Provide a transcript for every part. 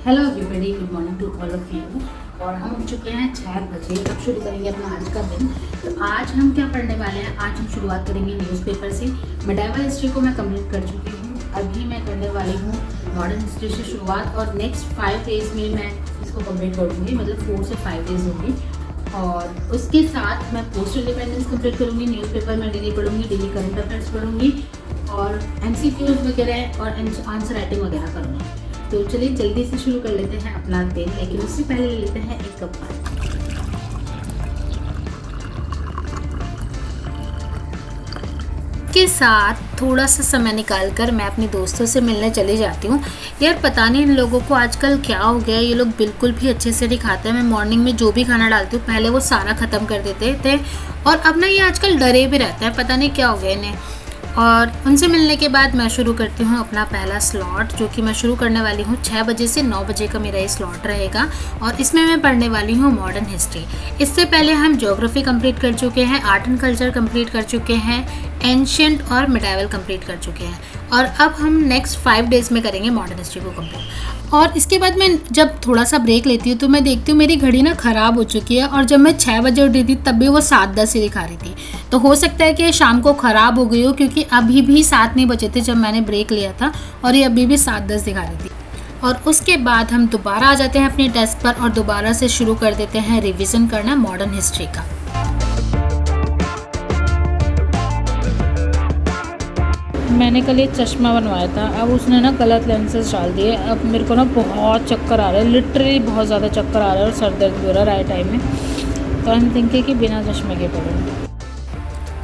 Hello everybody, good morning to all of you. और हम उठ चुके हैं 6 बजे। अब शुरू करेंगे अपना आज का दिन। तो आज हम क्या पढ़ने वाले हैं? आज हम शुरुआत करेंगे न्यूज़पेपर से। मेडाइवल हिस्ट्री को मैं कंप्लीट कर चुकी हूँ। अभी मैं करने वाली हूँ मॉडर्न हिस्ट्री से शुरुआत, और नेक्स्ट 5 डेज़ में मैं इसको कंप्लीट कर दूँगी, मतलब 4 से 5 डेज़ होंगी। और उसके साथ मैं पोस्ट इंडिपेंडेंस कंप्लीट करूँगी। न्यूज़पेपर में डेली पढ़ूँगी, डेली करंट अफेयर्स पढ़ूँगी, और MCQs वगैरह और आंसर राइटिंग वगैरह करूँगी। तो चलिए जल्दी से शुरू कर लेते हैं अपना दिन, लेकिन उससे पहले ले लेते हैं एक कप पानी। के साथ थोड़ा सा समय निकालकर मैं अपने दोस्तों से मिलने चली जाती हूँ। यार पता नहीं इन लोगों को आजकल क्या हो गया, ये लोग बिल्कुल भी अच्छे से नहीं खाते हैं। मैं मॉर्निंग में जो भी खाना डालती हूँ पहले वो सारा ख़त्म कर देते थे, और अब ना ये आजकल डरे भी रहते हैं, पता नहीं क्या हो गया इन्हें। और उनसे मिलने के बाद मैं शुरू करती हूँ अपना पहला स्लॉट, जो कि मैं शुरू करने वाली हूँ 6 बजे से 9 बजे का मेरा ये स्लॉट रहेगा। और इसमें मैं पढ़ने वाली हूँ मॉडर्न हिस्ट्री। इससे पहले हम ज्योग्राफी कंप्लीट कर चुके हैं, आर्ट एंड कल्चर कंप्लीट कर चुके हैं, एंशियंट और मिडाइवल कंप्लीट कर चुके हैं, और अब हम नेक्स्ट 5 डेज़ में करेंगे मॉडर्न हिस्ट्री को कंप्लीट। और इसके बाद मैं जब थोड़ा सा ब्रेक लेती हूँ तो मैं देखती हूँ मेरी घड़ी ना ख़राब हो चुकी है, और जब मैं 6 बजे उठी थी तब भी वो 7:10 ही दिखा रही थी। तो हो सकता है कि शाम को ख़राब हो गई हो, क्योंकि अभी भी 7 नहीं बजे थे जब मैंने ब्रेक लिया था, और ये अभी भी 7:10 दिखा रही थी। और उसके बाद हम दोबारा आ जाते हैं अपने डेस्क पर और दोबारा से शुरू कर देते हैं रिवीजन करना मॉडर्न हिस्ट्री का। मैंने कल ये चश्मा बनवाया था, अब उसने ना गलत लेंसेज डाल दिए। अब मेरे को ना बहुत चक्कर आ रहा है, लिटरली बहुत ज़्यादा चक्कर आ रहा है, और सर दर्द भी हो रहा है राइट टाइम में। तो आई एम थिंकिंग कि बिना चश्मे के पढ़ूँ।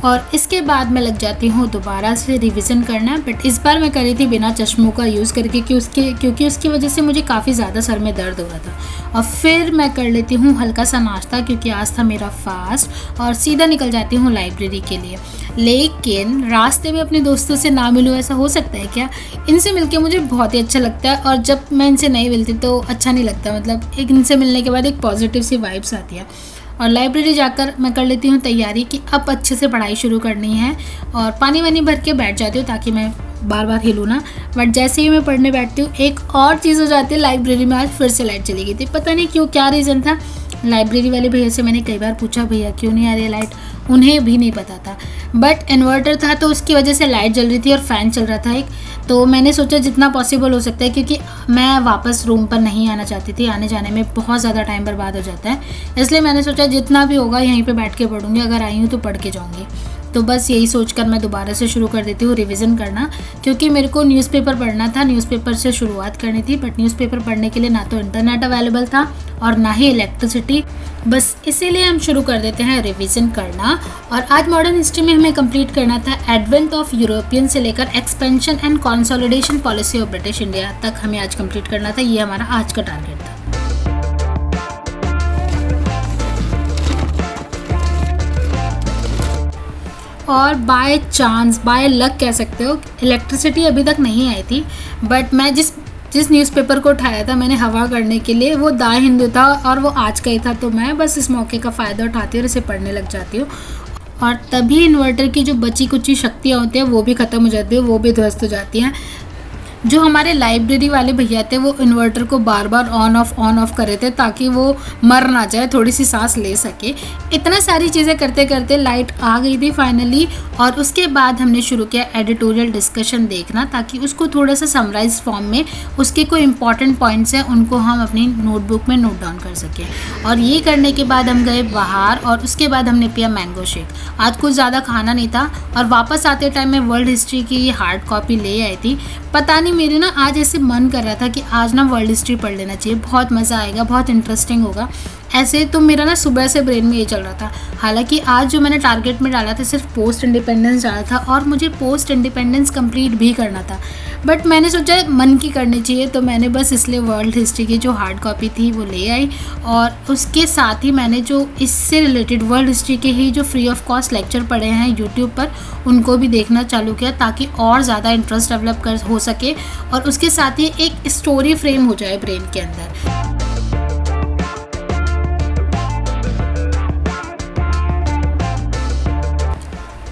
और इसके बाद मैं लग जाती हूँ दोबारा से रिवीजन करना, बट इस बार मैं करी थी बिना चश्मों का यूज़ करके, क्योंकि उसकी वजह से मुझे काफ़ी ज़्यादा सर में दर्द हो रहा था। और फिर मैं कर लेती हूँ हल्का सा नाश्ता, क्योंकि आज था मेरा फास्ट, और सीधा निकल जाती हूँ लाइब्रेरी के लिए। लेकिन रास्ते में अपने दोस्तों से ना मिलूँ, ऐसा हो सकता है क्या? इनसे मिलके मुझे बहुत ही अच्छा लगता है, और जब मैं इनसे नहीं मिलती तो अच्छा नहीं लगता। मतलब एक इनसे मिलने के बाद एक पॉजिटिव सी वाइब्स आती है। और लाइब्रेरी जाकर मैं कर लेती हूँ तैयारी कि अब अच्छे से पढ़ाई शुरू करनी है, और पानी वानी भर के बैठ जाती हूँ ताकि मैं बार बार हिलूँ ना। बट जैसे ही मैं पढ़ने बैठती हूँ एक और चीज़ हो जाती है, लाइब्रेरी में आज फिर से लाइट चली गई थी। पता नहीं क्यों, क्या रीज़न था। लाइब्रेरी वाले भैया से मैंने कई बार पूछा, भैया क्यों नहीं आ रही है लाइट, उन्हें भी नहीं पता था। बट इन्वर्टर था तो उसकी वजह से लाइट जल रही थी और फ़ैन चल रहा था एक। तो मैंने सोचा जितना पॉसिबल हो सकता है, क्योंकि मैं वापस रूम पर नहीं आना चाहती थी, आने जाने में बहुत ज़्यादा टाइम बर्बाद हो जाता है, इसलिए मैंने सोचा जितना भी होगा यहीं पे बैठ के पढ़ूंगी, अगर आई हूँ तो पढ़ के जाऊँगी। तो बस यही सोचकर मैं दोबारा से शुरू कर देती हूँ रिवीजन करना, क्योंकि मेरे को न्यूज़पेपर पढ़ना था, न्यूज़पेपर से शुरुआत करनी थी। बट न्यूज़पेपर पढ़ने के लिए ना तो इंटरनेट अवेलेबल था और ना ही इलेक्ट्रिसिटी, बस इसीलिए हम शुरू कर देते हैं रिवीजन करना। और आज मॉडर्न हिस्ट्री में हमें कंप्लीट करना था एडवेंट ऑफ यूरोपियन से लेकर expansion and consolidation policy of British India तक हमें आज कंप्लीट करना था। ये हमारा आज का टारगेट था। और बाय चांस, बाय लक कह सकते हो, इलेक्ट्रिसिटी अभी तक नहीं आई थी। बट मैं जिस न्यूज़पेपर को उठाया था मैंने हवा करने के लिए, वो द हिंदू था, और वो आज का ही था। तो मैं बस इस मौके का फ़ायदा उठाती हूँ और इसे पढ़ने लग जाती हूँ। और तभी इन्वर्टर की जो बची कुची शक्तियाँ होती हैं वो भी ख़त्म हो जाती है, वो भी ध्वस्त हो जाती हैं। जो हमारे लाइब्रेरी वाले भैया थे वो इन्वर्टर को बार बार ऑन ऑफ कर रहे थे ताकि वो मर ना जाए, थोड़ी सी सांस ले सके। इतना सारी चीज़ें करते करते लाइट आ गई थी फाइनली। और उसके बाद हमने शुरू किया एडिटोरियल डिस्कशन देखना, ताकि उसको थोड़ा सा समराइज फॉर्म में उसके कोई इंपॉर्टेंट पॉइंट्स हैं उनको हम अपनी नोटबुक में नोट डाउन कर सकें। और ये करने के बाद हम गए बाहर, और उसके बाद हमने पिया मैंगो शेक। आज कुछ ज़्यादा खाना नहीं था, और वापस आते टाइम मैं वर्ल्ड हिस्ट्री की हार्ड कॉपी ले आई थी। पता नहीं मेरे ना आज ऐसे मन कर रहा था कि आज ना वर्ल्ड हिस्ट्री पढ़ लेना चाहिए, बहुत मज़ा आएगा, बहुत इंटरेस्टिंग होगा। ऐसे तो मेरा ना सुबह से ब्रेन में ये चल रहा था। हालांकि आज जो मैंने टारगेट में डाला था सिर्फ पोस्ट इंडिपेंडेंस डाला था, और मुझे पोस्ट इंडिपेंडेंस कंप्लीट भी करना था। बट मैंने सोचा मन की करनी चाहिए, तो मैंने बस इसलिए वर्ल्ड हिस्ट्री की जो हार्ड कॉपी थी वो ले आई। और उसके साथ ही मैंने जो इससे रिलेटेड वर्ल्ड हिस्ट्री के ही जो फ्री ऑफ कॉस्ट लेक्चर पढ़े हैं यूट्यूब पर, उनको भी देखना चालू किया, ताकि और ज़्यादा इंटरेस्ट डेवलप हो सके, और उसके साथ ही एक स्टोरी फ्रेम हो जाए ब्रेन के अंदर।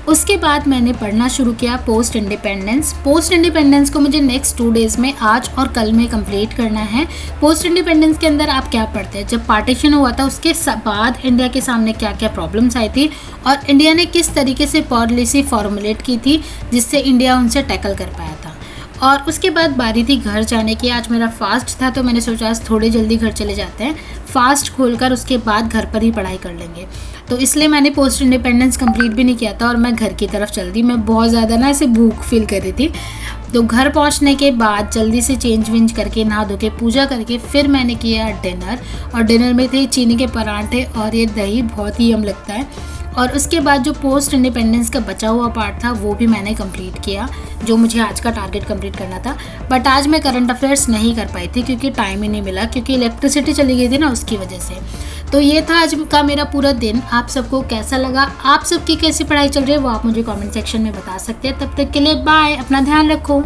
उसके बाद मैंने पढ़ना शुरू किया पोस्ट इंडिपेंडेंस को मुझे नेक्स्ट 2 डेज़ में आज और कल में कंप्लीट करना है। पोस्ट इंडिपेंडेंस के अंदर आप क्या पढ़ते हैं, जब पार्टीशन हुआ था उसके बाद इंडिया के सामने क्या क्या प्रॉब्लम्स आई थी और इंडिया ने किस तरीके से पॉलिसी फॉर्मुलेट की थी जिससे इंडिया उनसे टैकल कर पाया था। और उसके बाद बारी थी घर जाने की। आज मेरा फास्ट था तो मैंने सोचा आज थोड़े जल्दी घर चले जाते हैं, फास्ट खोलकर उसके बाद घर पर ही पढ़ाई कर लेंगे। तो इसलिए मैंने पोस्ट इंडिपेंडेंस कंप्लीट भी नहीं किया था और मैं घर की तरफ चल दी। मैं बहुत ज़्यादा ना ऐसे भूख फील कर रही थी। तो घर पहुंचने के बाद जल्दी से चेंज वेंज करके नहा धो के पूजा करके फिर मैंने किया डिनर। और डिनर में थे चीनी के पराठे और ये दही, बहुत ही यम लगता है। और उसके बाद जो पोस्ट इंडिपेंडेंस का बचा हुआ पार्ट था वो भी मैंने कंप्लीट किया, जो मुझे आज का टारगेट कंप्लीट करना था। बट आज मैं करंट अफेयर्स नहीं कर पाई थी क्योंकि टाइम ही नहीं मिला, क्योंकि इलेक्ट्रिसिटी चली गई थी ना, उसकी वजह से। तो ये था आज का मेरा पूरा दिन। आप सबको कैसा लगा, आप सबकी कैसी पढ़ाई चल रही है वो आप मुझे कमेंट सेक्शन में बता सकते हैं। तब तक के लिए बाय, अपना ध्यान रखो।